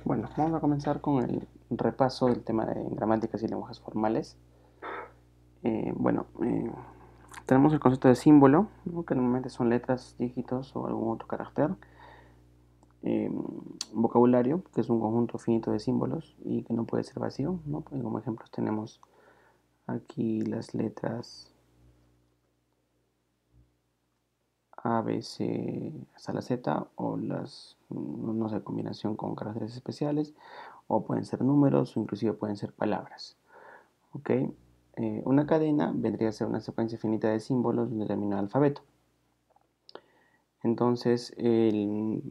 Bueno, vamos a comenzar con el repaso del tema de gramáticas y lenguajes formales. Bueno, tenemos el concepto de símbolo, ¿no? Que normalmente son letras, dígitos o algún otro carácter. Eh, Vocabulario, que es un conjunto finito de símbolos y que no puede ser vacío, ¿no? Porque como ejemplos tenemos aquí las letras A, B, C hasta la Z, o las, no sé, combinación con caracteres especiales, o pueden ser números, o inclusive pueden ser palabras. ¿Ok? Una cadena vendría a ser una secuencia finita de símbolos de un determinado alfabeto. Entonces,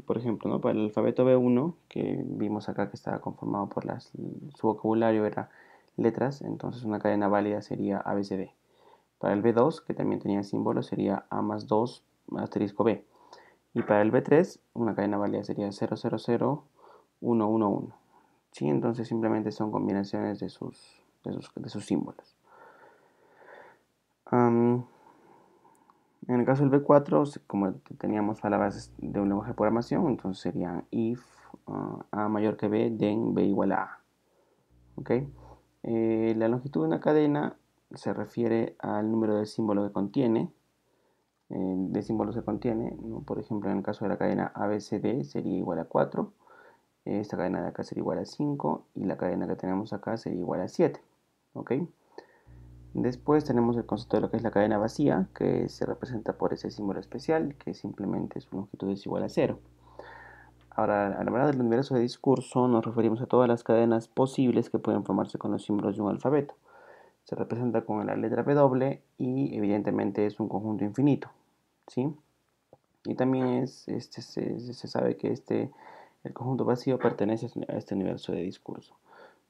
por ejemplo, ¿no? Para el alfabeto B1, que vimos acá que estaba conformado por su vocabulario era letras, entonces una cadena válida sería ABCD. Para el B2, que también tenía símbolos, sería A más 2 asterisco B. Y para el B3, una cadena válida sería 000 111. ¿Sí? Entonces simplemente son combinaciones de sus símbolos. Um, En el caso del B4, como teníamos palabras de un lenguaje de programación, entonces serían if A mayor que B, then B igual a A. ¿Ok? La longitud de una cadena se refiere al número de símbolos que contiene, ¿no? Por ejemplo, en el caso de la cadena ABCD sería igual a 4, esta cadena de acá sería igual a 5 y la cadena que tenemos acá sería igual a 7. ¿Ok? Después tenemos el concepto de lo que es la cadena vacía, que se representa por ese símbolo especial, que simplemente su longitud es igual a cero. Ahora, a la hora del universo de discurso nos referimos a todas las cadenas posibles que pueden formarse con los símbolos de un alfabeto. Se representa con la letra W y evidentemente es un conjunto infinito, ¿sí? Y también se sabe que el conjunto vacío pertenece a este universo de discurso.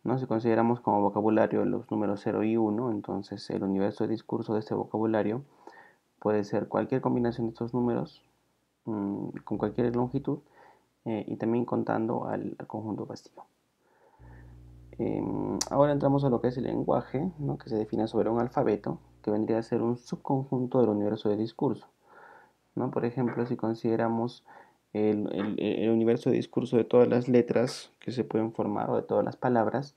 ¿No? Si consideramos como vocabulario los números 0 y 1, entonces el universo de discurso de este vocabulario puede ser cualquier combinación de estos números con cualquier longitud y también contando al conjunto vacío. Ahora entramos a lo que es el lenguaje, ¿no? Que se define sobre un alfabeto, que vendría a ser un subconjunto del universo de discurso, ¿no? Por ejemplo, si consideramos el universo de discurso de todas las letras que se pueden formar o de todas las palabras,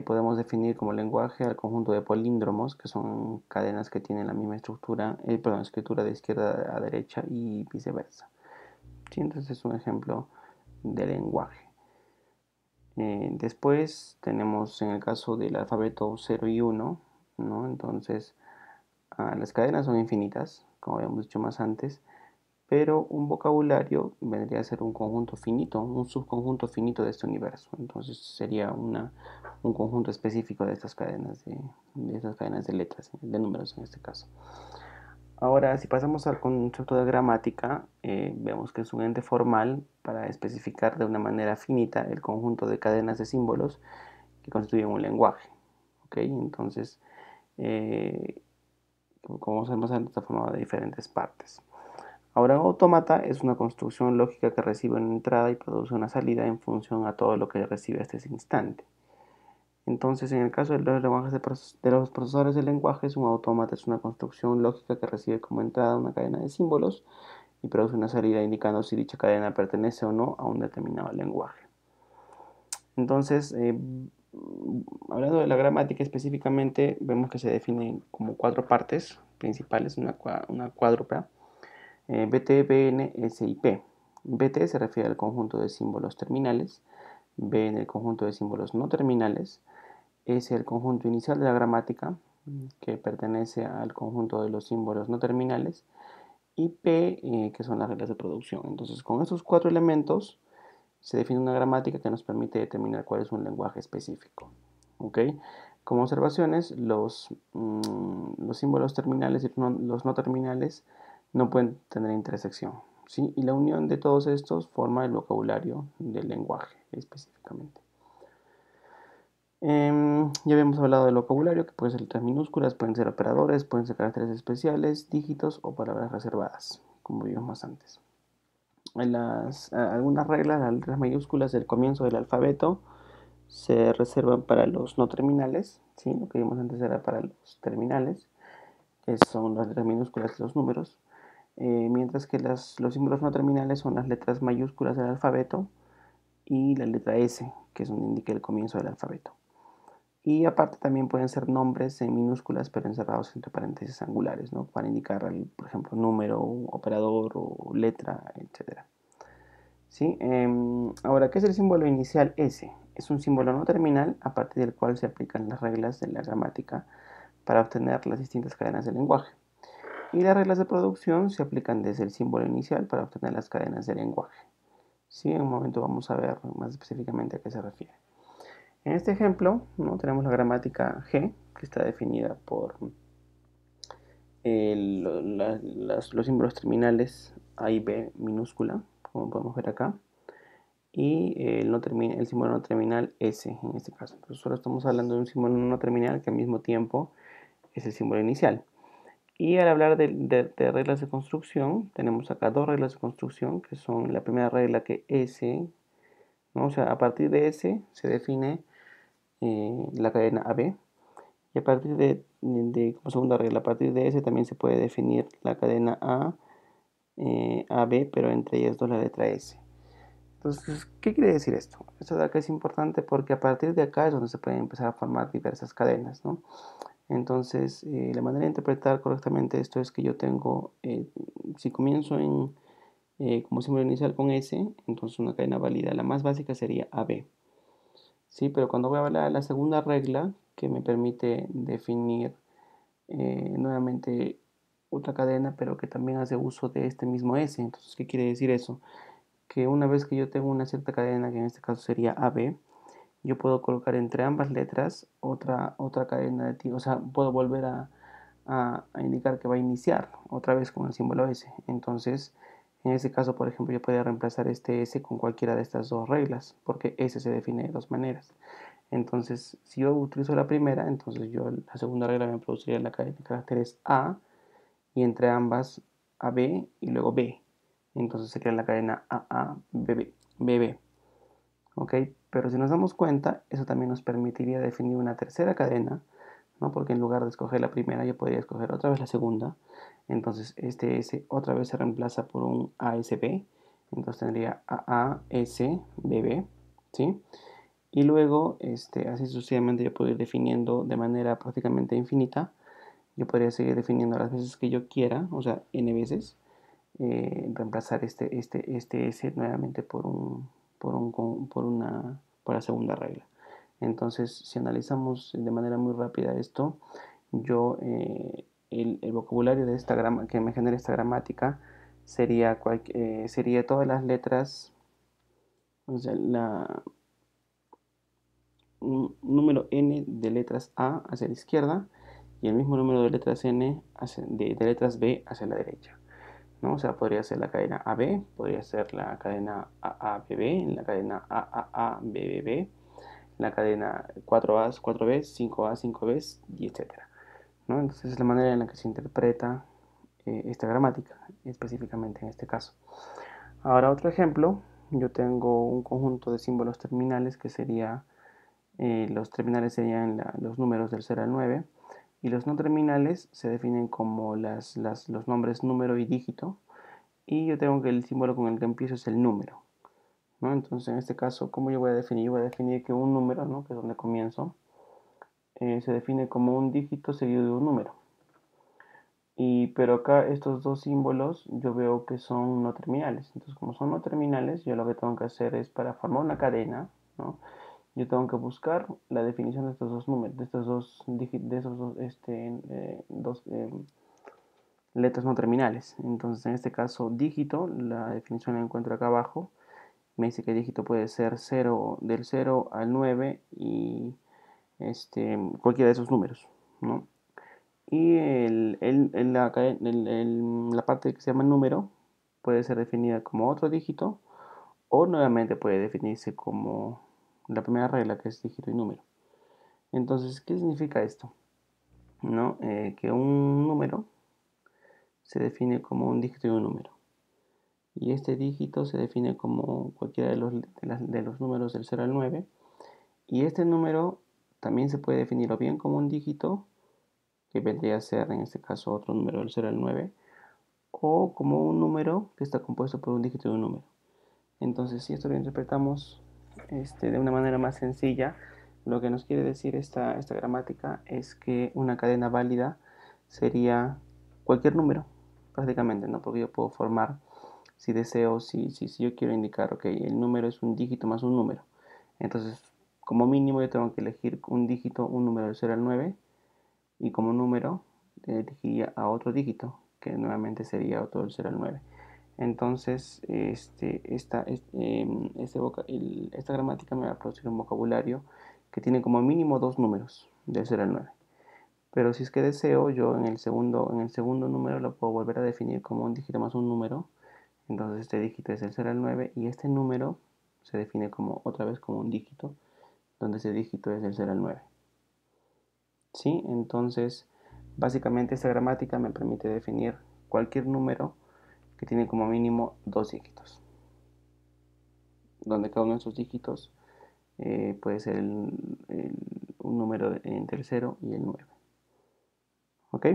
podemos definir como lenguaje al conjunto de palíndromos, que son cadenas que tienen la misma estructura, escritura de izquierda a derecha y viceversa. ¿Sí? Entonces es un ejemplo de lenguaje. Después tenemos en el caso del alfabeto 0 y 1, ¿no? Entonces las cadenas son infinitas, como habíamos dicho más antes, pero un vocabulario vendría a ser un conjunto finito, un subconjunto finito de este universo. Entonces sería un conjunto específico de estas cadenas de letras, de números en este caso. Ahora, si pasamos al concepto de gramática, vemos que es un ente formal para especificar de una manera finita el conjunto de cadenas de símbolos que constituyen un lenguaje. ¿Ok? Entonces, eh, como vamos a ver más adelante, está formado de diferentes partes. Ahora, un autómata es una construcción lógica que recibe una entrada y produce una salida en función a todo lo que recibe hasta ese instante. Entonces, en el caso de los lenguajes de los procesadores de lenguajes, un autómata es una construcción lógica que recibe como entrada una cadena de símbolos y produce una salida indicando si dicha cadena pertenece o no a un determinado lenguaje. Entonces, hablando de la gramática específicamente, vemos que se define como cuatro partes principales, una cuádrupla. BT, BN, S y P. BT se refiere al conjunto de símbolos terminales, BN el conjunto de símbolos no terminales, S el conjunto inicial de la gramática, que pertenece al conjunto de los símbolos no terminales, y P, que son las reglas de producción. Entonces, con estos cuatro elementos se define una gramática que nos permite determinar cuál es un lenguaje específico. ¿Ok? Como observaciones, los símbolos terminales y los no terminales no pueden tener intersección, ¿sí? Y la unión de todos estos forma el vocabulario del lenguaje específicamente. Ya habíamos hablado del vocabulario, que puede ser letras minúsculas, pueden ser operadores, pueden ser caracteres especiales, dígitos o palabras reservadas, como vimos más antes. Algunas reglas, las letras mayúsculas del comienzo del alfabeto se reservan para los no terminales, ¿sí? Lo que vimos antes era para los terminales, que son las letras minúsculas y los números, mientras que los símbolos no terminales son las letras mayúsculas del alfabeto y la letra S, que es donde indica el comienzo del alfabeto. Y aparte también pueden ser nombres en minúsculas pero encerrados entre paréntesis angulares, ¿no? Para indicar, por ejemplo, número, operador o letra, etc. ¿Sí? Ahora, ¿qué es el símbolo inicial S? Es un símbolo no terminal a partir del cual se aplican las reglas de la gramática para obtener las distintas cadenas del lenguaje. Y las reglas de producción se aplican desde el símbolo inicial para obtener las cadenas del lenguaje. ¿Sí? En un momento vamos a ver más específicamente a qué se refiere. En este ejemplo, ¿no? Tenemos la gramática G, que está definida por los símbolos terminales A y B minúscula, como podemos ver acá, y el símbolo no terminal S en este caso. Entonces solo estamos hablando de un símbolo no terminal que al mismo tiempo es el símbolo inicial. Y al hablar de reglas de construcción, tenemos acá dos reglas de construcción, que son la primera regla que S, ¿no? O sea, a partir de S se define la cadena AB. Y a partir como segunda regla, a partir de S también se puede definir la cadena AB, pero entre ellas dos la letra S. Entonces, ¿qué quiere decir esto? Esto de acá es importante porque a partir de acá es donde se pueden empezar a formar diversas cadenas, ¿no? Entonces, la manera de interpretar correctamente esto es que yo tengo, si comienzo como símbolo inicial con S, entonces una cadena válida, la más básica sería AB. Sí, pero cuando voy a hablar de la segunda regla, que me permite definir nuevamente otra cadena, pero que también hace uso de este mismo S. Entonces, ¿qué quiere decir eso? Que una vez que yo tengo una cierta cadena, que en este caso sería AB, yo puedo colocar entre ambas letras otra cadena de tiempo, o sea, puedo volver a indicar que va a iniciar otra vez con el símbolo S. Entonces, en este caso, por ejemplo, yo podría reemplazar este S con cualquiera de estas dos reglas, porque S se define de dos maneras. Entonces, si yo utilizo la primera, entonces la segunda regla me produciría la cadena de caracteres A y entre ambas AB y luego B. Entonces sería la cadena AA, BB, BB. ¿Ok? Pero si nos damos cuenta, eso también nos permitiría definir una tercera cadena, ¿no? Porque en lugar de escoger la primera, yo podría escoger otra vez la segunda. Entonces este S otra vez se reemplaza por un ASB. Entonces tendría AASBB, ¿sí? Y luego, así sucesivamente, yo puedo ir definiendo de manera prácticamente infinita. Yo podría seguir definiendo las veces que yo quiera, o sea, n veces, reemplazar este S nuevamente por la segunda regla. Entonces, si analizamos de manera muy rápida esto, yo, el vocabulario de que me genera esta gramática sería todas las letras, o sea, un número n de letras A hacia la izquierda y el mismo número de letras n de letras B hacia la derecha, ¿no? O sea, podría ser la cadena AB, podría ser la cadena AABB, la cadena AAABBB, la cadena 4As, 4Bs, 5A, 5Bs, y etcétera, ¿no? Entonces es la manera en la que se interpreta esta gramática, específicamente en este caso. Ahora otro ejemplo, yo tengo un conjunto de símbolos terminales que sería, los terminales serían los números del 0 al 9 y los no terminales se definen como los nombres número y dígito y yo tengo que el símbolo con el que empiezo es el número, ¿no? Entonces en este caso, ¿cómo yo voy a definir? Yo voy a definir que un número, ¿no? Que es donde comienzo, se define como un dígito seguido de un número. Pero acá estos dos símbolos yo veo que son no terminales. Entonces, como son no terminales, yo lo que tengo que hacer es para formar una cadena, ¿no? Yo tengo que buscar la definición de estos dos números, de esos dos letras no terminales. Entonces, en este caso, dígito, la definición la encuentro acá abajo. Me dice que dígito puede ser 0, del 0 al 9 y cualquiera de esos números, ¿no? Y la parte que se llama número puede ser definida como otro dígito o nuevamente puede definirse como la primera regla que es dígito y número. Entonces, ¿qué significa esto? ¿No? Que un número se define como un dígito y un número. Y este dígito se define como cualquiera de los números del 0 al 9. Y este número también se puede definir o bien como un dígito, que vendría a ser en este caso otro número del 0 al 9, o como un número que está compuesto por un dígito y un número. Entonces, si esto lo interpretamos de una manera más sencilla, lo que nos quiere decir esta gramática es que una cadena válida sería cualquier número, prácticamente, ¿no? Porque yo puedo formar, si deseo, si yo quiero indicar, ok, el número es un dígito más un número. Entonces, como mínimo yo tengo que elegir un dígito, un número del 0 al 9, y como número elegiría a otro dígito, que nuevamente sería otro del 0 al 9. Entonces, esta gramática me va a producir un vocabulario que tiene como mínimo dos números, del 0 al 9. Pero si es que deseo, yo en el segundo número lo puedo volver a definir como un dígito más un número. Entonces este dígito es el 0 al 9 y este número se define como otra vez como un dígito, donde ese dígito es el 0 al 9. ¿Sí? Entonces, básicamente esta gramática me permite definir cualquier número que tiene como mínimo dos dígitos, donde cada uno de esos dígitos puede ser un número entre el 0 y el 9. ¿Ok?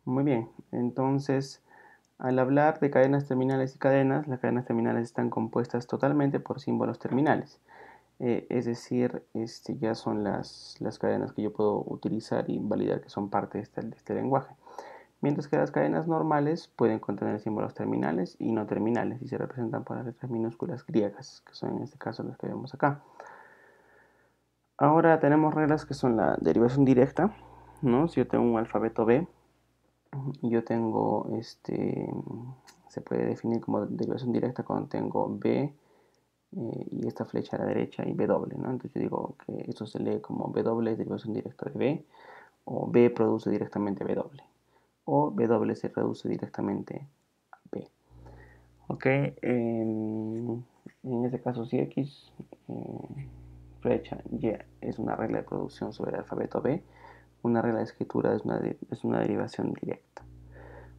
Muy bien. Entonces, al hablar de cadenas terminales y cadenas, las cadenas terminales están compuestas totalmente por símbolos terminales. Es decir, ya son las cadenas que yo puedo utilizar y validar que son parte de este lenguaje. Mientras que las cadenas normales pueden contener símbolos terminales y no terminales y se representan por las letras minúsculas griegas, que son en este caso las que vemos acá. Ahora tenemos reglas que son la derivación directa, ¿no? Si yo tengo un alfabeto B y yo tengo, se puede definir como derivación directa cuando tengo B y esta flecha a la derecha y W, ¿no? Entonces yo digo que esto se lee como W es derivación directa de B, o B produce directamente W, o W se reduce directamente a B. Ok, en este caso si X flecha Y es una regla de producción sobre el alfabeto B, una regla de escritura es una derivación directa.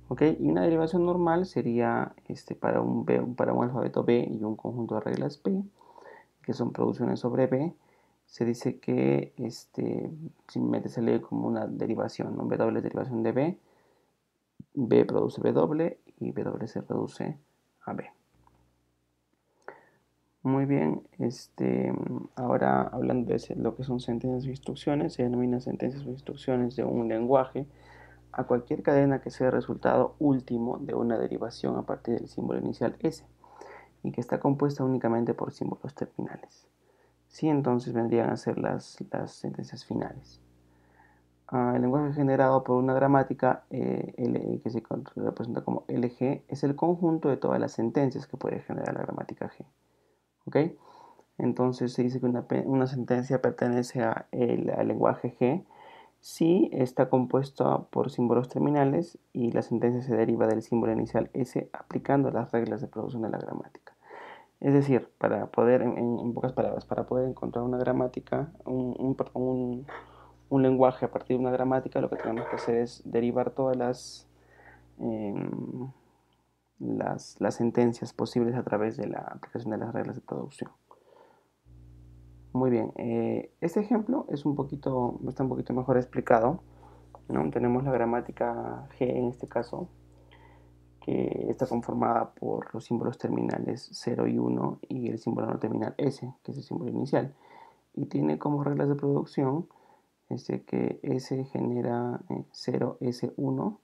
¿Ok? Y una derivación normal sería para un alfabeto B y un conjunto de reglas B, que son producciones sobre B, se dice que simplemente se lee como una derivación, ¿no? W es derivación de B, B produce W y W se reduce a B. Muy bien, ahora hablando de lo que son sentencias o instrucciones, se denomina sentencias o instrucciones de un lenguaje a cualquier cadena que sea el resultado último de una derivación a partir del símbolo inicial S y que está compuesta únicamente por símbolos terminales. Sí, entonces vendrían a ser las sentencias finales. El lenguaje generado por una gramática que se representa como LG es el conjunto de todas las sentencias que puede generar la gramática G. ¿Ok? Entonces se dice que una sentencia pertenece al lenguaje G si está compuesta por símbolos terminales y la sentencia se deriva del símbolo inicial S aplicando las reglas de producción de la gramática. Es decir, para poder, en pocas palabras, para poder encontrar una gramática, un lenguaje a partir de una gramática, lo que tenemos que hacer es derivar todas em, las sentencias posibles a través de la aplicación de las reglas de producción. Muy bien, este ejemplo está un poquito mejor explicado, ¿no? Tenemos la gramática G en este caso, que está conformada por los símbolos terminales 0 y 1 y el símbolo no terminal S, que es el símbolo inicial. Y tiene como reglas de producción que S genera 0, S1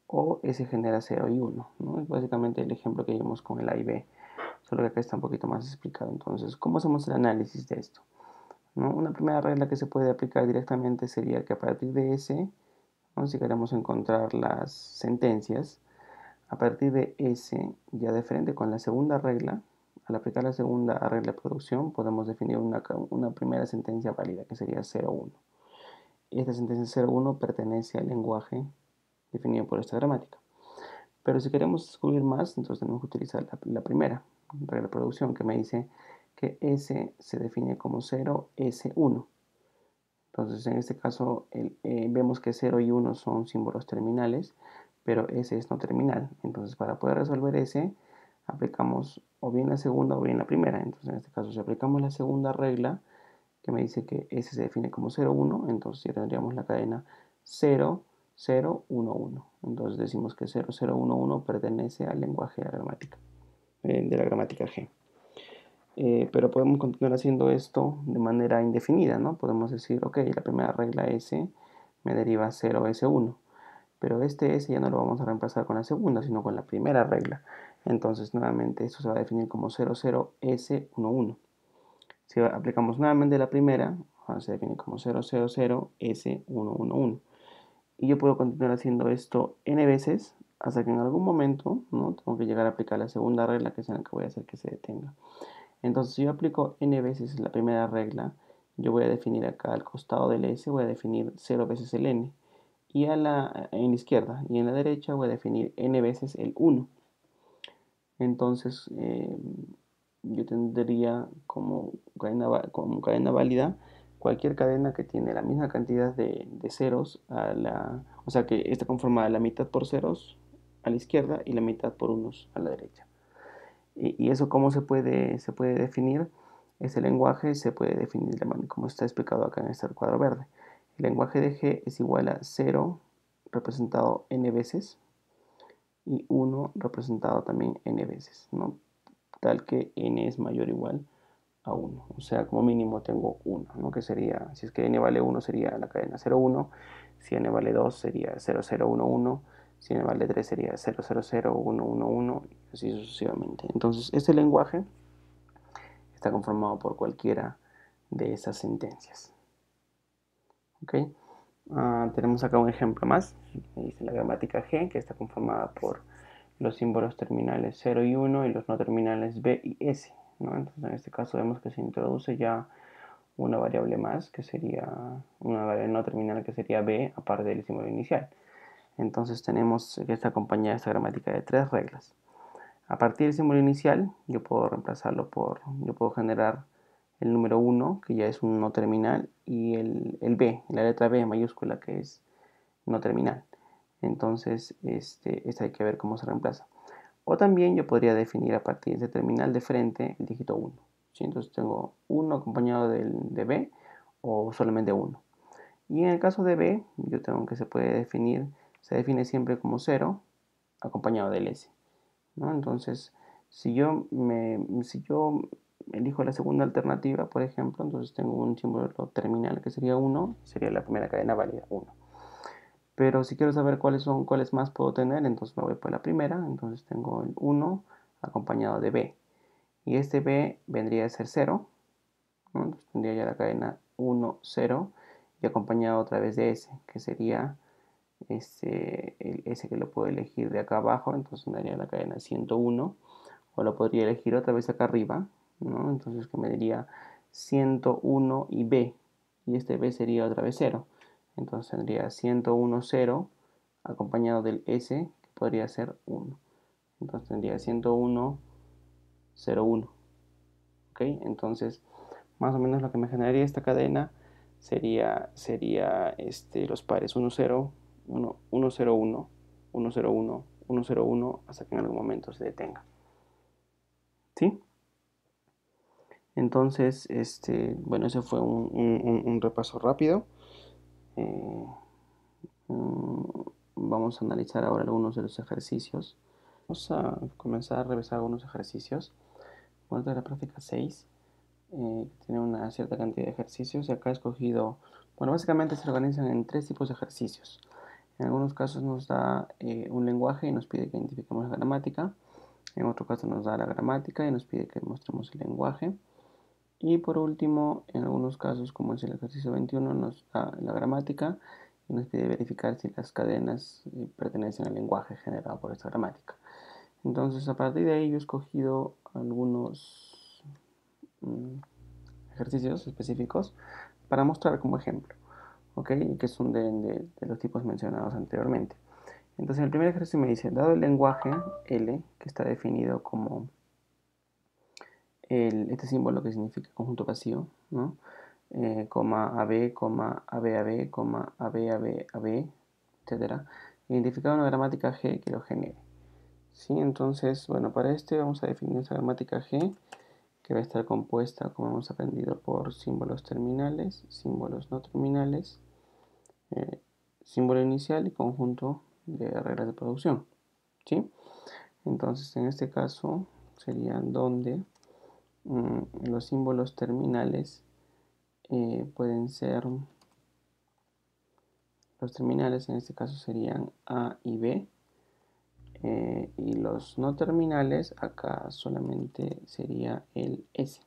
o S genera 0 y 1, ¿no? Es básicamente el ejemplo que vimos con el A y B, solo que acá está un poquito más explicado. Entonces, ¿cómo hacemos el análisis de esto? ¿No? Una primera regla que se puede aplicar directamente sería que a partir de S, ¿no? Si queremos encontrar las sentencias, a partir de S, ya de frente con la segunda regla, al aplicar la segunda regla de producción, podemos definir una primera sentencia válida, que sería 0,1. Y esta sentencia 0,1 pertenece al lenguaje definido por esta gramática. Pero si queremos descubrir más, entonces tenemos que utilizar la primera regla de producción, que me dice que S se define como 0, S1. Entonces, en este caso, vemos que 0 y 1 son símbolos terminales, pero S es no terminal. Entonces, para poder resolver S, aplicamos o bien la segunda o bien la primera. Entonces, en este caso, si aplicamos la segunda regla, que me dice que S se define como 0, 1, entonces ya tendríamos la cadena 0, 0, 1, 1. Entonces decimos que 0, 0, 1, 1 pertenece al lenguaje de la gramática G. pero podemos continuar haciendo esto de manera indefinida, ¿no? Podemos decir, ok, la primera regla S me deriva 0S1, pero este S ya no lo vamos a reemplazar con la segunda, sino con la primera regla. Entonces, nuevamente, esto se va a definir como 00S11. Si aplicamos nuevamente la primera, se define como 000S111. Y yo puedo continuar haciendo esto n veces hasta que en algún momento, ¿no? Tengo que llegar a aplicar la segunda regla, que es en la que voy a hacer que se detenga. Entonces, si yo aplico n veces la primera regla, yo voy a definir acá al costado del S, voy a definir 0 veces el n. Y en la izquierda y en la derecha voy a definir n veces el 1. Entonces, yo tendría como cadena válida cualquier cadena que tiene la misma cantidad de ceros, o sea que está conformada la mitad por ceros a la izquierda y la mitad por unos a la derecha. Y eso cómo se puede definir. Ese lenguaje se puede definir como está explicado acá en este cuadro verde. El lenguaje de G es igual a 0 representado n veces y 1 representado también n veces, ¿no? Tal que n es mayor o igual a 1. O sea, como mínimo tengo 1, ¿no? Que sería, si es que n vale 1 sería la cadena 0, 1, si n vale 2 sería 0, 0, 1, 1, si n vale 3 sería 0, 0, 0, 1, 1, 1, y así sucesivamente. Entonces, este lenguaje está conformado por cualquiera de esas sentencias. ¿Ok? Tenemos acá un ejemplo más. Dice la gramática G, que está conformada por los símbolos terminales 0 y 1 y los no terminales B y S, ¿no? Entonces, en este caso vemos que se introduce ya una variable más, que sería una variable no terminal, que sería B, aparte del símbolo inicial. Entonces tenemos que está acompañada esta gramática de 3 reglas. A partir del símbolo inicial, yo puedo reemplazarlo yo puedo generar el número 1, que ya es un no terminal, y el B, la letra B mayúscula, que es no terminal. Entonces, esta hay que ver cómo se reemplaza. O también yo podría definir a partir de terminal de frente el dígito 1. ¿Sí? Entonces tengo 1 acompañado de B o solamente 1. Y en el caso de B, yo tengo que se define siempre como 0 acompañado del S, ¿no? Entonces, si yo elijo la segunda alternativa, por ejemplo, entonces tengo un símbolo terminal que sería 1, sería la primera cadena válida, 1. Pero si quiero saber cuáles más puedo tener, entonces me voy por la primera. Entonces tengo el 1 acompañado de B. Y este B vendría a ser 0, ¿no? Entonces tendría ya la cadena 1, 0 y acompañado otra vez de S, que sería el S que lo puedo elegir de acá abajo. Entonces me daría la cadena 101. O lo podría elegir otra vez acá arriba, ¿no? Entonces que me daría 101 y B. Y este B sería otra vez 0. Entonces tendría 101, 0 acompañado del S, que podría ser 1. Entonces tendría 101, 0, 1. ¿Ok? Entonces, más o menos lo que me generaría esta cadena sería los pares 1, 0, 1, 1, 0, 1, 1, 0, 1, 1, 0, 1, hasta que en algún momento se detenga. ¿Sí? Entonces, bueno, ese fue un repaso rápido. Eh, Vamos a analizar ahora algunos de los ejercicios. Vamos a comenzar a revisar algunos ejercicios. Bueno, esta es la práctica 6. Tiene una cierta cantidad de ejercicios y acá he escogido, bueno, básicamente se organizan en 3 tipos de ejercicios. En algunos casos nos da un lenguaje y nos pide que identifiquemos la gramática. En otro caso nos da la gramática y nos pide que mostremos el lenguaje. Y por último, en algunos casos, como es el ejercicio 21, nos da la gramática y nos pide verificar si las cadenas pertenecen al lenguaje generado por esta gramática. Entonces, a partir de ahí yo he escogido algunos ejercicios específicos para mostrar como ejemplo, ¿ok? Que son de los tipos mencionados anteriormente. Entonces, el primer ejercicio me dice, dado el lenguaje L, que está definido como este símbolo que significa conjunto vacío, ¿no? Coma AB, coma AB, AB, coma AB, AB, AB, etcétera. Identificar una gramática G que lo genere. ¿Sí? Entonces, bueno, para vamos a definir esa gramática G que va a estar compuesta, como hemos aprendido, por símbolos terminales, símbolos no terminales, eh, símbolo inicial y conjunto de reglas de producción. ¿Sí? Entonces, en este caso serían donde los símbolos terminales pueden ser, los terminales en este caso serían A y B, y los no terminales acá solamente sería el S,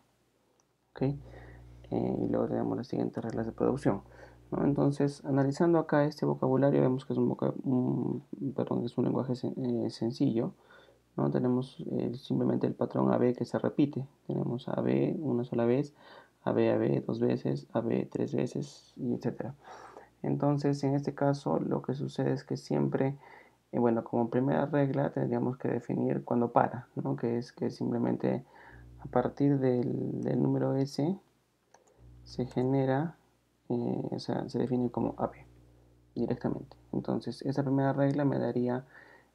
¿ok? Y luego tenemos las siguientes reglas de producción, ¿no? Entonces, analizando acá este vocabulario, vemos que es es un lenguaje sencillo, ¿no? Tenemos simplemente el patrón AB que se repite. Tenemos AB una sola vez, AB dos veces, AB tres veces, y etcétera. Entonces, en este caso, lo que sucede es que siempre, bueno, como primera regla tendríamos que definir cuando para, ¿no? Que es que simplemente a partir del número S se genera, o sea, se define como AB directamente. Entonces, esa primera regla me daría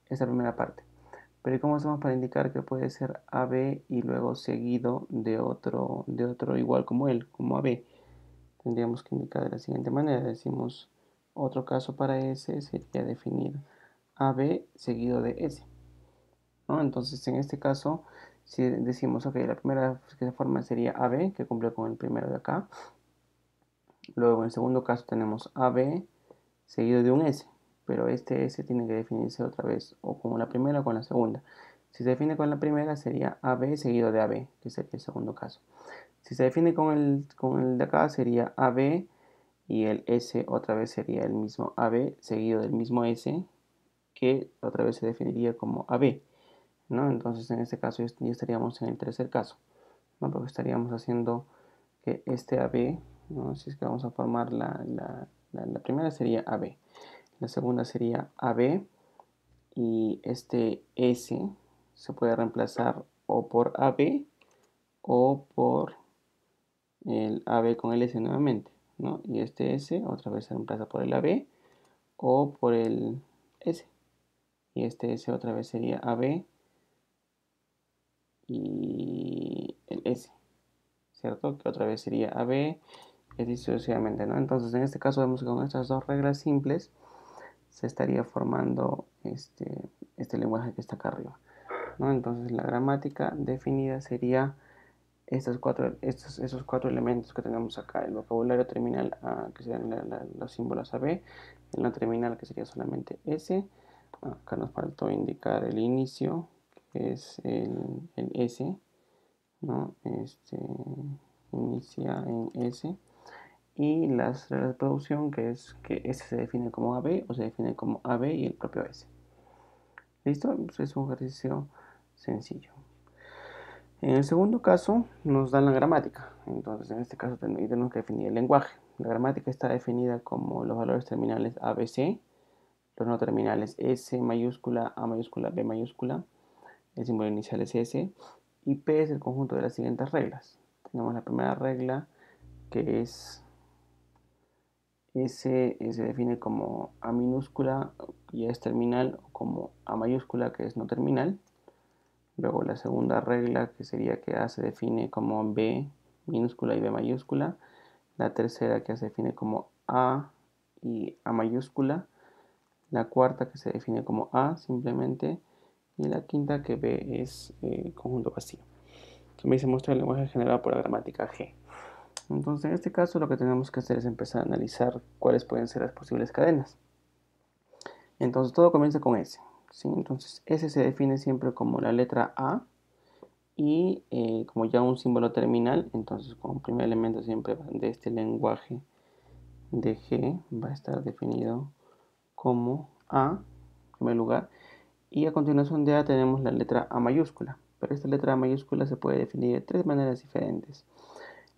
esa primera parte. Pero ¿y cómo hacemos para indicar que puede ser AB y luego seguido de otro igual como él, como AB? Tendríamos que indicar de la siguiente manera. Decimos, otro caso para S sería definir AB seguido de S, ¿no? Entonces, en este caso, si decimos, ok, la primera que se forma sería AB, que cumple con el primero de acá. Luego, en el segundo caso, tenemos AB seguido de un S, pero este S tiene que definirse otra vez o con la primera o con la segunda. Si se define con la primera sería AB seguido de AB, que sería el segundo caso. Si se define con el de acá sería AB y el S otra vez sería el mismo AB seguido del mismo S que otra vez se definiría como AB, ¿no? Entonces en este caso ya estaríamos en el tercer caso, ¿no? Porque estaríamos haciendo que este AB, ¿no? Si es que vamos a formar la primera sería AB, la segunda sería AB y este S se puede reemplazar o por AB o por el AB con el S nuevamente, ¿no? Y este S otra vez se reemplaza por el AB o por el S. Y este S otra vez sería AB y el S, ¿cierto? Que otra vez sería AB y así sucesivamente, ¿no? Entonces en este caso vemos que con estas dos reglas simples se estaría formando este lenguaje que está acá arriba, ¿no? Entonces la gramática definida sería esos cuatro elementos que tenemos acá: el vocabulario terminal A, que serían los símbolos AB, el no terminal, que sería solamente S. Acá nos faltó indicar el inicio, que es el S, ¿no? Inicia en S. Y las reglas de producción, que es que S se define como AB o se define como AB y el propio S. ¿Listo? Pues es un ejercicio sencillo. En el segundo caso nos dan la gramática. Entonces en este caso tenemos que definir el lenguaje. La gramática está definida como los valores terminales ABC, los no terminales S mayúscula, A mayúscula, B mayúscula, el símbolo inicial es S, y P es el conjunto de las siguientes reglas. Tenemos la primera regla, que es S se define como A minúscula y es terminal, o como A mayúscula, que es no terminal. Luego la segunda regla, que sería que A se define como B minúscula y B mayúscula. La tercera, que se define como A y A mayúscula. La cuarta, que se define como A simplemente. Y la quinta, que B es conjunto vacío. También se muestra el lenguaje generado por la gramática G. Entonces en este caso lo que tenemos que hacer es empezar a analizar cuáles pueden ser las posibles cadenas. Entonces todo comienza con S, ¿sí? Entonces S se define siempre como la letra A y como ya un símbolo terminal, entonces como primer elemento siempre de este lenguaje de G va a estar definido como A, en primer lugar, y a continuación de A tenemos la letra A mayúscula, pero esta letra A mayúscula se puede definir de tres maneras diferentes.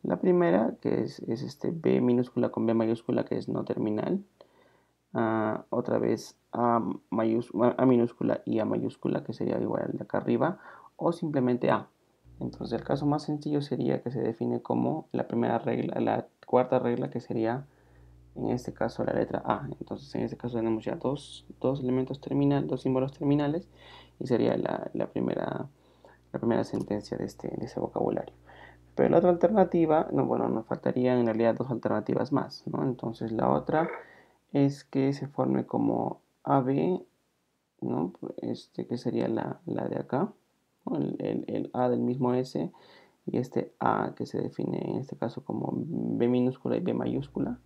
La primera, que es este B minúscula con B mayúscula, que es no terminal. Otra vez A minúscula y A mayúscula, que sería igual al de acá arriba, o simplemente A. Entonces el caso más sencillo sería que se define como la primera regla, la cuarta regla, que sería en este caso la letra A. Entonces en este caso tenemos ya dos elementos terminales, dos símbolos terminales, y sería la primera sentencia de ese vocabulario. Pero la otra alternativa, no, bueno, nos faltarían en realidad dos alternativas más, ¿no? Entonces la otra es que se forme como AB, ¿no? Que sería la de acá, ¿no? El A del mismo S, y este A que se define en este caso como B minúscula y B mayúscula,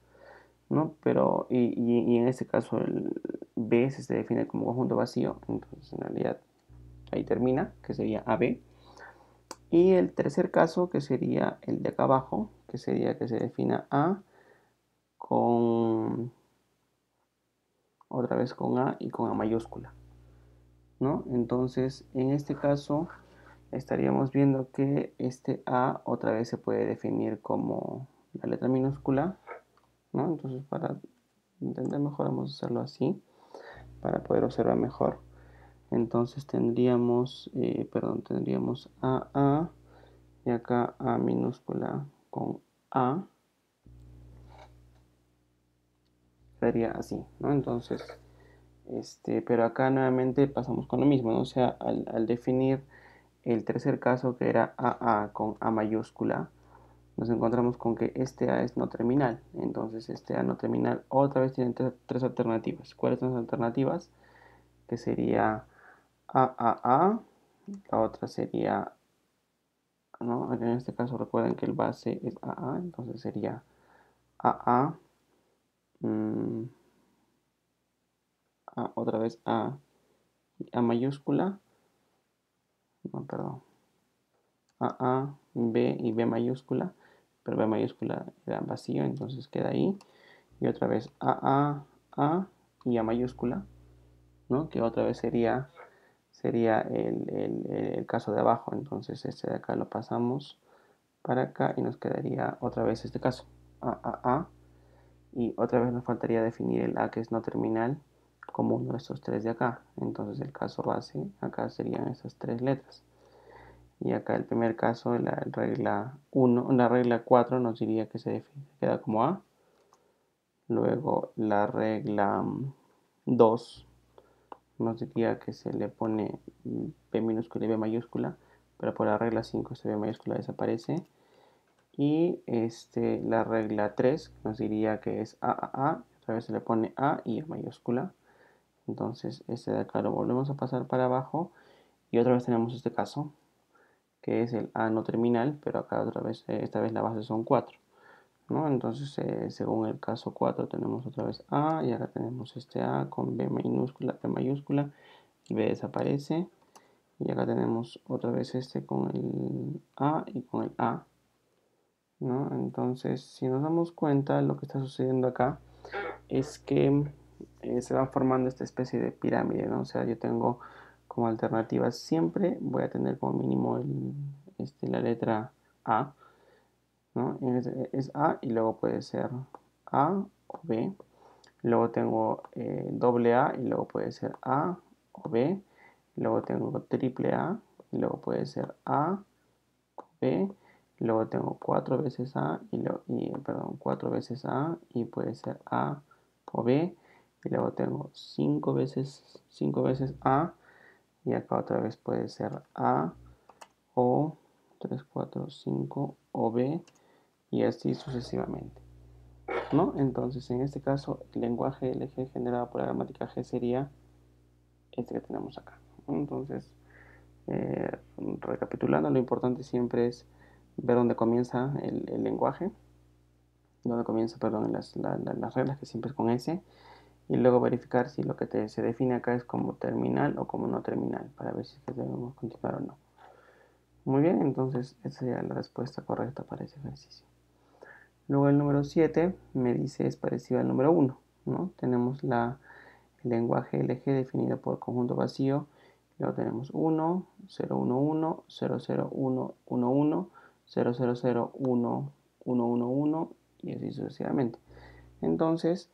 ¿no? Pero, y en este caso el B se define como conjunto vacío, entonces en realidad ahí termina, que sería AB. Y el tercer caso, que sería el de acá abajo, que sería que se defina A con, otra vez con A y con A mayúscula, ¿no? Entonces, en este caso, estaríamos viendo que este A otra vez se puede definir como la letra minúscula, ¿no? Entonces, para entender mejor, vamos a hacerlo así, para poder observar mejor. Entonces tendríamos AA y acá A minúscula con A, sería así, ¿no? Entonces, pero acá nuevamente pasamos con lo mismo, ¿no? O sea, al definir el tercer caso que era AA con A mayúscula, nos encontramos con que este A es no terminal. Entonces este A no terminal otra vez tiene tres alternativas. ¿Cuáles son las alternativas? Que sería AAA, la otra sería, ¿no? En este caso recuerden que el base es AA, entonces sería AA, mmm, otra vez A mayúscula, no, perdón, AA, B y B mayúscula, pero B mayúscula era vacío, entonces queda ahí. Y otra vez A y A mayúscula, ¿no? Que otra vez sería el caso de abajo. Entonces este de acá lo pasamos para acá y nos quedaría otra vez este caso, A. Y otra vez nos faltaría definir el A que es no terminal como uno de estos tres de acá. Entonces el caso base acá serían estas tres letras. Y acá el primer caso, la regla 1, la regla 4 nos diría que se queda como A. Luego la regla 2 nos diría que se le pone B minúscula y B mayúscula, pero por la regla 5 este B mayúscula desaparece. Y la regla 3 nos diría que es A, otra vez se le pone A y A mayúscula. Entonces este de acá lo volvemos a pasar para abajo y otra vez tenemos este caso, que es el A no terminal, pero acá otra vez, esta vez la base son 4. ¿No? Entonces, según el caso 4 tenemos otra vez A y acá tenemos este A con B minúscula, B mayúscula, el B desaparece y acá tenemos otra vez este con el A y con el A, ¿no? Entonces, si nos damos cuenta, lo que está sucediendo acá es que se va formando esta especie de pirámide, ¿no? O sea, yo tengo como alternativas siempre, voy a tener como mínimo la letra A, ¿no? Es A y luego puede ser A o B. Luego tengo doble A y luego puede ser A o B. Luego tengo triple A y luego puede ser A o B. Luego tengo cuatro veces A perdón, cuatro veces A y puede ser A o B. Y luego tengo cinco veces A y acá otra vez puede ser A o 3 4 5 o B y así sucesivamente, ¿no? Entonces, en este caso, el lenguaje LG generado por la gramática G sería este que tenemos acá. Entonces, recapitulando, lo importante siempre es ver dónde comienza el lenguaje, dónde comienza, perdón, las reglas, que siempre es con S, y luego verificar si lo que se define acá es como terminal o como no terminal, para ver si debemos continuar o no. Muy bien, entonces esa sería la respuesta correcta para ese ejercicio. Luego el número 7 me dice es parecido al número 1, ¿no? Tenemos el lenguaje LG definido por conjunto vacío. Luego tenemos 1, 0, 1, 1, 0, 0, 1, 1, 1, 0, 0, 0, 1, 1, 1, 1 y así sucesivamente. Entonces,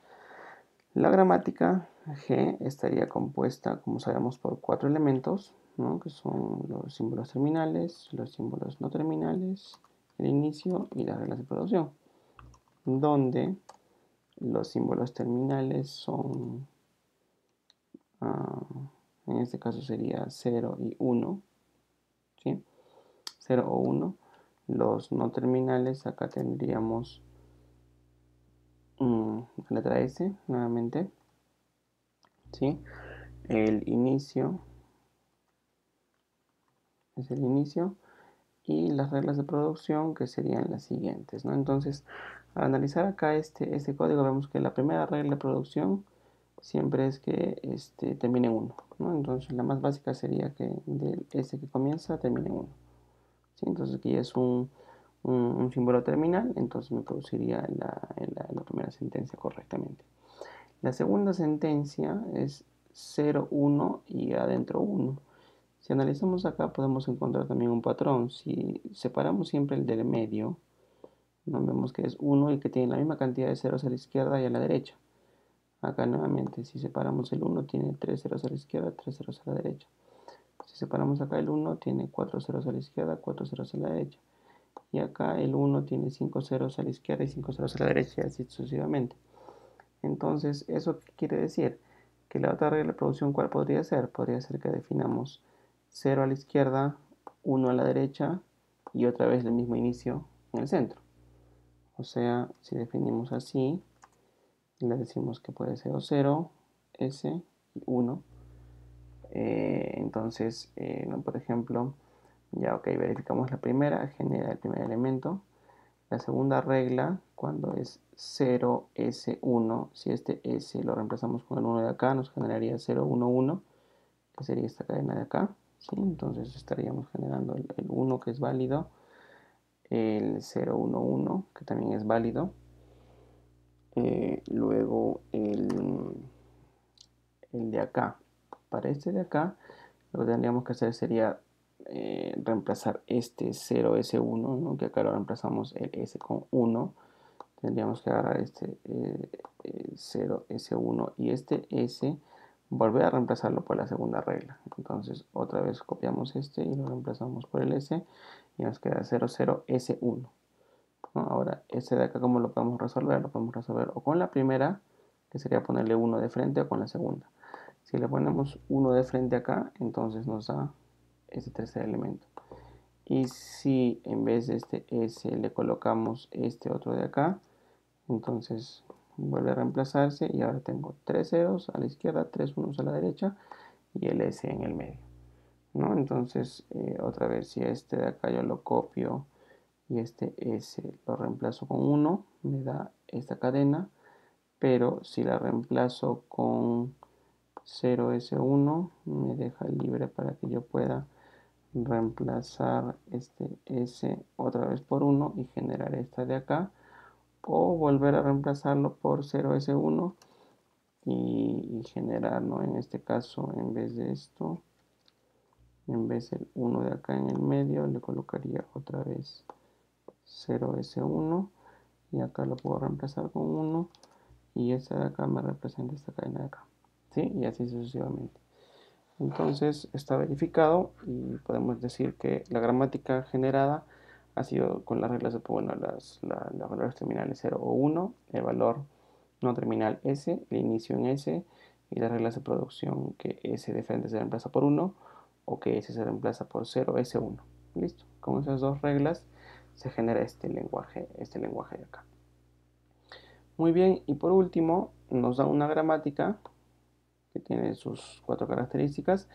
la gramática G estaría compuesta, como sabemos, por cuatro elementos, ¿no? Que son los símbolos terminales, los símbolos no terminales, el inicio y las reglas de producción, donde los símbolos terminales son, en este caso sería 0 y 1, ¿sí? 0 o 1. Los no terminales, acá tendríamos la letra S nuevamente, ¿sí? El inicio es el inicio y las reglas de producción que serían las siguientes, ¿no? Entonces, al analizar acá este código vemos que la primera regla de producción siempre es que termine en 1, ¿no? Entonces la más básica sería que del S que comienza termine en 1, ¿sí? Entonces aquí es un símbolo terminal, entonces me produciría la primera sentencia correctamente. La segunda sentencia es 0, 1 y adentro 1. Si analizamos acá podemos encontrar también un patrón. Si separamos siempre el del medio, ¿no? Vemos que es 1 y que tiene la misma cantidad de ceros a la izquierda y a la derecha. Acá nuevamente, si separamos el 1, tiene 3 ceros a la izquierda, 3 ceros a la derecha. Si separamos acá el 1, tiene 4 ceros a la izquierda, 4 ceros a la derecha. Y acá el 1 tiene 5 ceros a la izquierda y 5 ceros a la derecha, y así sucesivamente. Entonces, ¿eso qué quiere decir? Que la otra regla de producción, ¿cuál podría ser? Podría ser que definamos 0 a la izquierda, 1 a la derecha y otra vez el mismo inicio en el centro. O sea, si definimos así, le decimos que puede ser o 0, S y 1. Entonces, por ejemplo, ya ok, verificamos la primera, genera el primer elemento. La segunda regla, cuando es 0S1, si este S lo reemplazamos con el 1 de acá, nos generaría 011, que sería esta cadena de acá, ¿sí? Entonces estaríamos generando el 1 que es válido, el 011 que también es válido, luego el de acá. Para este de acá, lo que tendríamos que hacer sería reemplazar este 0S1, ¿no? Que acá lo reemplazamos el S con 1. Tendríamos que agarrar este 0S1 y este S, volver a reemplazarlo por la segunda regla. Entonces, otra vez copiamos este y lo reemplazamos por el S y nos queda 00S1, ¿no? Ahora, este de acá, ¿cómo lo podemos resolver? Lo podemos resolver o con la primera, que sería ponerle 1 de frente, o con la segunda. Si le ponemos 1 de frente acá, entonces nos da este tercer elemento. Y si en vez de este S le colocamos este otro de acá, entonces vuelve a reemplazarse y ahora tengo 3 ceros a la izquierda, 3 unos a la derecha y el S en el medio, ¿no? Entonces, otra vez, si este de acá yo lo copio y este S lo reemplazo con 1, me da esta cadena, pero si la reemplazo con 0S1, me deja libre para que yo pueda reemplazar este S otra vez por 1 y generar esta de acá, o volver a reemplazarlo por 0S1 y generar, ¿no? En este caso, en vez de esto, en vez del 1 de acá en el medio, le colocaría otra vez 0S1 y acá lo puedo reemplazar con 1 y esta de acá me representa esta cadena de acá, ¿sí? Y así sucesivamente. Entonces está verificado y podemos decir que la gramática generada ha sido con las reglas de, bueno, los valores terminales 0 o 1, el valor no terminal S, el inicio en S y las reglas de producción que S de frente se reemplaza por 1 o que S se reemplaza por 0, S1. Listo. Con esas dos reglas se genera este lenguaje de acá. Muy bien, y por último nos da una gramática que tiene sus 4 características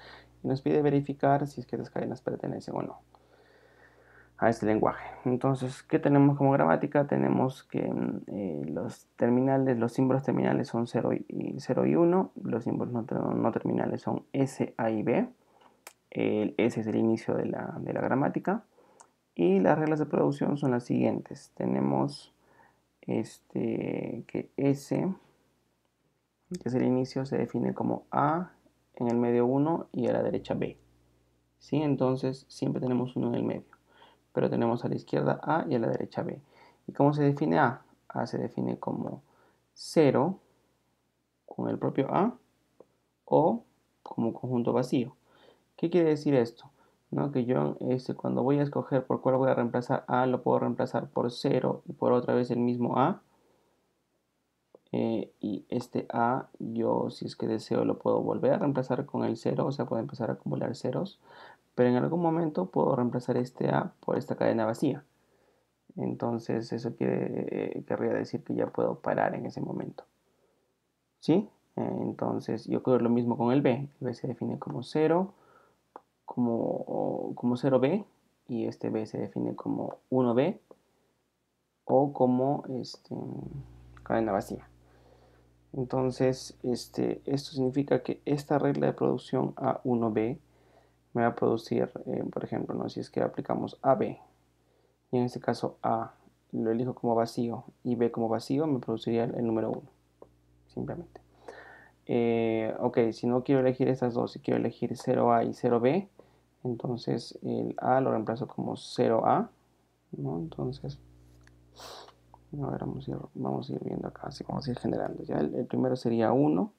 y nos pide verificar si es que las cadenas pertenecen o no a este lenguaje. Entonces, ¿qué tenemos como gramática? Tenemos que los terminales, los símbolos terminales son 0 y 1, los símbolos no terminales son S, A y B, el S es el inicio de la gramática y las reglas de producción son las siguientes. Tenemos que S, que es el inicio, se define como A, en el medio 1 y a la derecha B. ¿Sí? Entonces siempre tenemos uno en el medio, pero tenemos a la izquierda A y a la derecha B. ¿Y cómo se define A? A se define como 0 con el propio A o como conjunto vacío. ¿Qué quiere decir esto? ¿No? Que yo cuando voy a escoger por cuál voy a reemplazar A, lo puedo reemplazar por 0 y por otra vez el mismo A. Y este A, yo si es que deseo lo puedo volver a reemplazar con el 0, o sea, puedo empezar a acumular ceros, pero en algún momento puedo reemplazar este A por esta cadena vacía. Entonces eso querría decir que ya puedo parar en ese momento. ¿Sí? Entonces yo creo lo mismo con el B. El B se define como 0, como 0B y este B se define como 1B o como cadena vacía. Entonces, esto significa que esta regla de producción A1B me va a producir, por ejemplo, ¿no? Si es que aplicamos AB, y en este caso A lo elijo como vacío y B como vacío, me produciría el número 1, simplemente. Ok, si no quiero elegir estas dos, si quiero elegir 0A y 0B, entonces el A lo reemplazo como 0A, ¿no? Entonces, a ver, vamos a ir viendo acá, así vamos a ir generando. Ya el primero sería 1,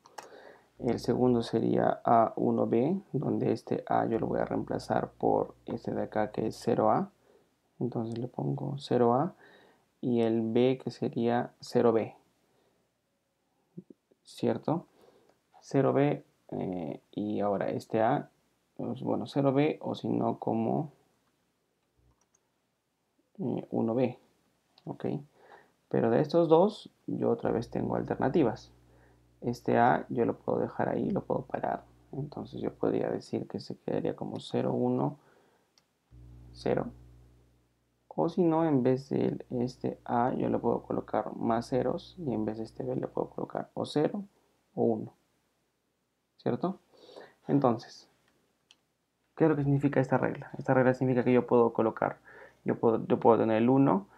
el segundo sería A1B, donde este A yo lo voy a reemplazar por este de acá que es 0A, entonces le pongo 0A, y el B que sería 0B, ¿cierto? 0B, y ahora este A, pues, bueno, 0B o si no como 1B, ¿ok? Pero de estos dos yo otra vez tengo alternativas. Este A yo lo puedo dejar ahí, lo puedo parar. Entonces yo podría decir que se quedaría como 0, 1, 0. O si no, en vez de este A yo le puedo colocar más ceros y en vez de este B le puedo colocar o 0 o 1, ¿cierto? Entonces, ¿qué es lo que significa esta regla? Esta regla significa que yo puedo colocar, yo puedo tener el 1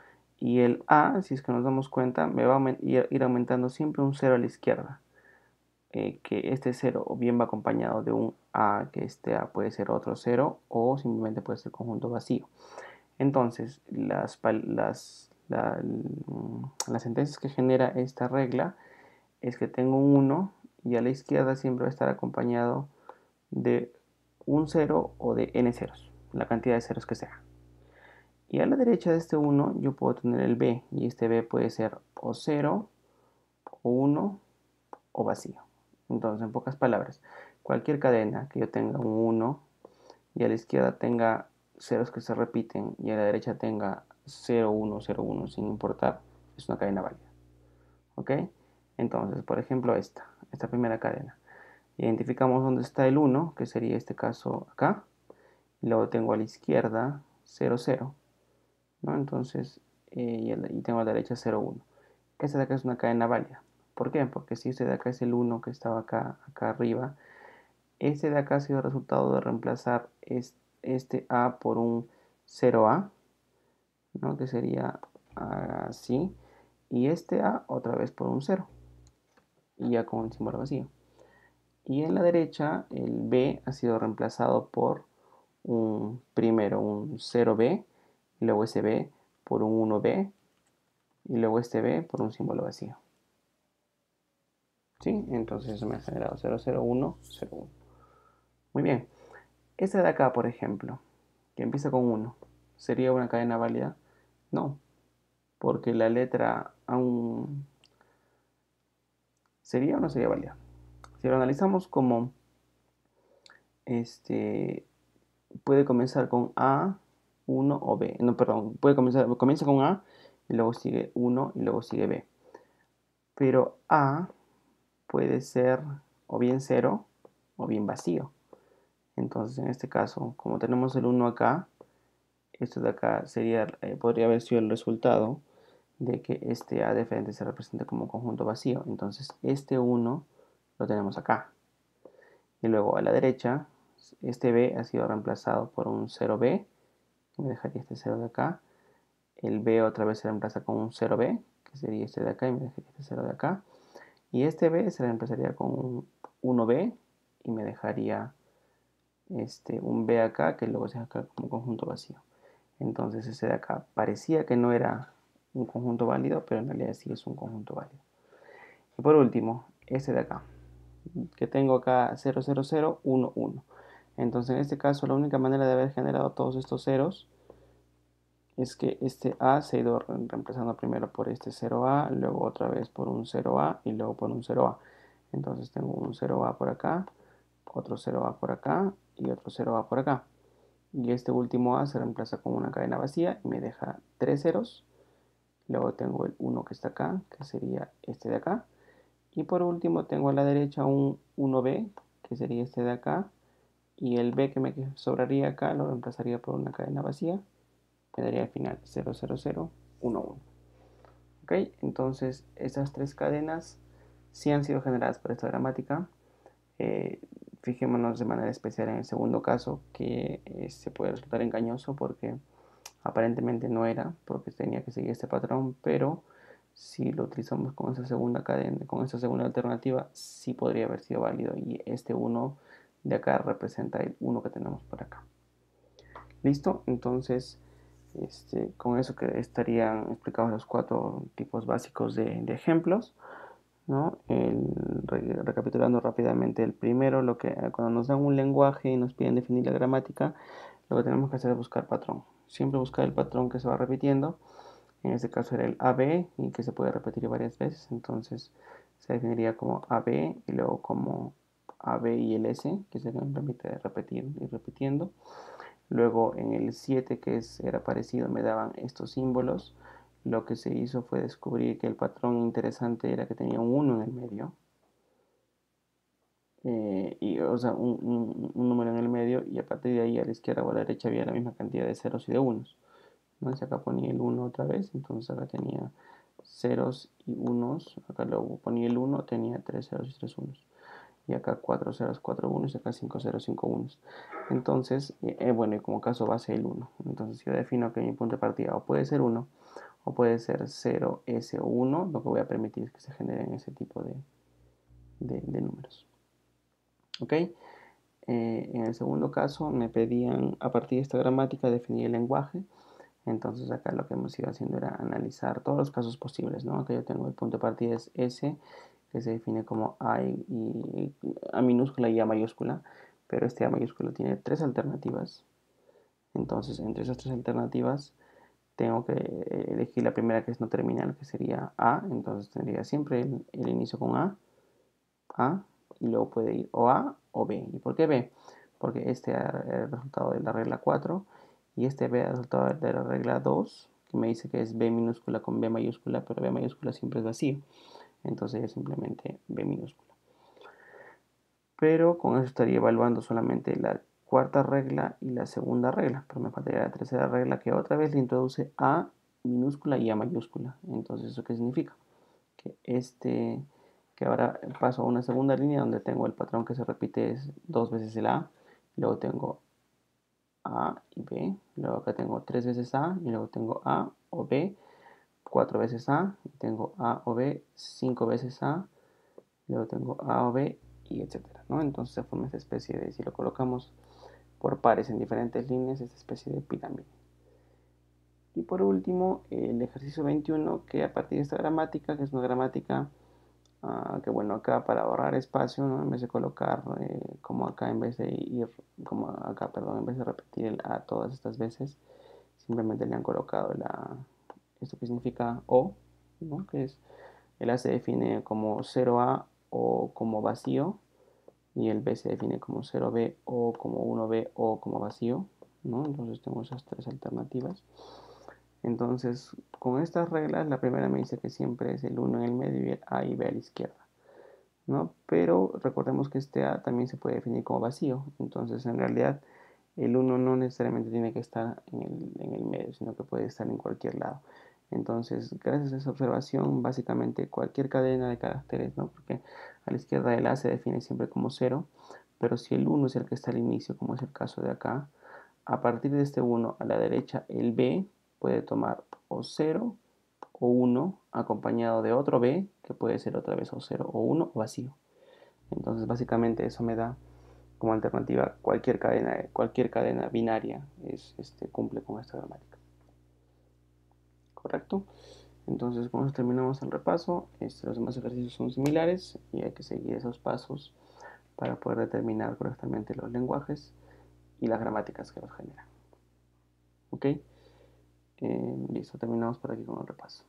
y el A, si es que nos damos cuenta, me va a ir aumentando siempre un 0 a la izquierda. Que este 0 o bien va acompañado de un A, que este A puede ser otro 0 o simplemente puede ser conjunto vacío. Entonces, las sentencias que genera esta regla es que tengo un 1 y a la izquierda siempre va a estar acompañado de un 0 o de n ceros, la cantidad de ceros que sea. Y a la derecha de este 1 yo puedo tener el b, y este b puede ser o 0, o 1, o vacío. Entonces, en pocas palabras, cualquier cadena que yo tenga un 1 y a la izquierda tenga ceros que se repiten y a la derecha tenga 0, 1, 0, 1 sin importar, es una cadena válida. ¿Ok? Entonces, por ejemplo, esta primera cadena. Identificamos dónde está el 1, que sería este caso acá. Y luego tengo a la izquierda 0, 0, ¿no? Entonces, y tengo a la derecha 0, 1. Esta de acá es una cadena válida. ¿Por qué? Porque si este de acá es el 1 que estaba acá arriba, este de acá ha sido el resultado de reemplazar este A por un 0A, ¿no? Que sería así. Y este A otra vez por un 0. Y ya con el símbolo vacío. Y en la derecha el B ha sido reemplazado por primero un 0B, y luego ese B por un 1B, y luego este B por un símbolo vacío. ¿Sí? Entonces eso me ha generado 0, 0, 1, 0, 1. Muy bien. Esta de acá, por ejemplo, que empieza con 1, ¿sería una cadena válida? No, porque la letra aún... ¿Sería o no sería válida? Si lo analizamos como este puede comenzar con A, 1 o B. No, perdón, comienza con A y luego sigue 1 y luego sigue B. Pero A puede ser o bien 0 o bien vacío. Entonces, en este caso, como tenemos el 1 acá, esto de acá podría haber sido el resultado de que este A de frente se representa como conjunto vacío. Entonces, este 1 lo tenemos acá. Y luego a la derecha, este B ha sido reemplazado por un 0B, me dejaría este 0 de acá. El B otra vez se reemplaza con un 0B, que sería este de acá, y me dejaría este 0 de acá. Y este B se reemplazaría con un 1B, y me dejaría un B acá, que luego se deja acá como conjunto vacío. Entonces ese de acá parecía que no era un conjunto válido, pero en realidad sí es un conjunto válido. Y por último, este de acá, que tengo acá 0, 0, 0, 1, 1. Entonces en este caso la única manera de haber generado todos estos ceros es que este A se ha ido reemplazando primero por este 0A, luego otra vez por un 0A y luego por un 0A. Entonces tengo un 0A por acá, otro 0A por acá y otro 0A por acá. Y este último A se reemplaza con una cadena vacía y me deja 3 ceros. Luego tengo el 1 que está acá, que sería este de acá. Y por último tengo a la derecha un 1B, que sería este de acá. y el b que me sobraría acá lo reemplazaría por una cadena vacía, me daría al final 0, 0, 0, 1, 1. ¿Ok? Entonces esas tres cadenas sí han sido generadas por esta gramática. Eh, Fijémonos de manera especial en el segundo caso, que se puede resultar engañoso porque aparentemente no era, porque tenía que seguir este patrón, pero si lo utilizamos con esa segunda cadena, con esa segunda alternativa, sí podría haber sido válido, y este 1 de acá representa el 1 que tenemos por acá. ¿Listo? Entonces, con eso que estarían explicados los cuatro tipos básicos de ejemplos, ¿no? Recapitulando rápidamente el primero, cuando nos dan un lenguaje y nos piden definir la gramática, lo que tenemos que hacer es buscar patrón. Siempre buscar el patrón que se va repitiendo. En este caso era el AB y que se puede repetir varias veces. Entonces se definiría como AB y luego como AB y el S, que se permite repetir y repitiendo. Luego en el 7, era parecido, me daban estos símbolos. Lo que se hizo fue descubrir que el patrón interesante era que tenía un 1 en el medio. O sea, un número en el medio, y a partir de ahí a la izquierda o a la derecha había la misma cantidad de ceros y de unos. Entonces acá ponía el 1 otra vez, entonces acá tenía ceros y unos, acá luego ponía el 1, tenía 3 ceros y 3 unos. Y acá 4 ceros, 4 unos, y acá 5 ceros, 5 unos. Entonces, bueno, y como caso base el 1. Entonces yo defino que mi punto de partida o puede ser 1, o puede ser 0, S o 1, lo que voy a permitir es que se generen ese tipo de números. ¿Ok? En el segundo caso me pedían a partir de esta gramática definir el lenguaje. Entonces acá lo que hemos ido haciendo era analizar todos los casos posibles, ¿no? Acá yo tengo el punto de partida es S, que se define como A minúscula y A mayúscula, pero este A mayúscula tiene tres alternativas. Entonces entre esas tres alternativas tengo que elegir la primera, que es no terminal, que sería A. Entonces tendría siempre el inicio con A, y luego puede ir o A o B. ¿Y por qué B? Porque este era el resultado de la regla 4 y este B es el resultado de la regla 2, que me dice que es B minúscula con B mayúscula, pero B mayúscula siempre es vacío. Entonces es simplemente B minúscula. Pero con eso estaría evaluando solamente la cuarta regla y la segunda regla, pero me faltaría la tercera regla, que otra vez le introduce A minúscula y A mayúscula. Entonces, ¿eso qué significa? Que que ahora paso a una segunda línea donde tengo el patrón que se repite es dos veces el A, luego tengo A y B, luego acá tengo tres veces A, y luego tengo A o B, cuatro veces A, y tengo A o B, cinco veces A, luego tengo A o B, y etcétera, ¿no? Entonces se forma esta especie de, si lo colocamos por pares en diferentes líneas, esta especie de pirámide. Y por último, el ejercicio 21, que a partir de esta gramática, que es una gramática que bueno, acá para ahorrar espacio, ¿no? En vez de colocar como acá, en vez de ir, como acá, perdón, en vez de repetir el A todas estas veces, simplemente le han colocado esto que significa O, ¿no? Que es, el A se define como 0A o como vacío, y el B se define como 0B o como 1B o como vacío, ¿no? Entonces tengo esas tres alternativas. Entonces, con estas reglas, la primera me dice que siempre es el 1 en el medio y el A y B a la izquierda, ¿no? Pero recordemos que este A también se puede definir como vacío. Entonces, en realidad, el 1 no necesariamente tiene que estar en el medio, sino que puede estar en cualquier lado. Entonces, gracias a esa observación, básicamente cualquier cadena de caracteres, ¿no? Porque a la izquierda el A se define siempre como 0, pero si el 1 es el que está al inicio, como es el caso de acá, a partir de este 1 a la derecha, el B puede tomar o 0 o 1 acompañado de otro B, que puede ser otra vez o 0 o 1 o vacío. Entonces básicamente eso me da como alternativa cualquier cadena binaria cumple con esta gramática. ¿Correcto? Entonces con eso terminamos el repaso. Los demás ejercicios son similares y hay que seguir esos pasos para poder determinar correctamente los lenguajes y las gramáticas que los generan. ¿Ok? Listo, terminamos por aquí con el repaso.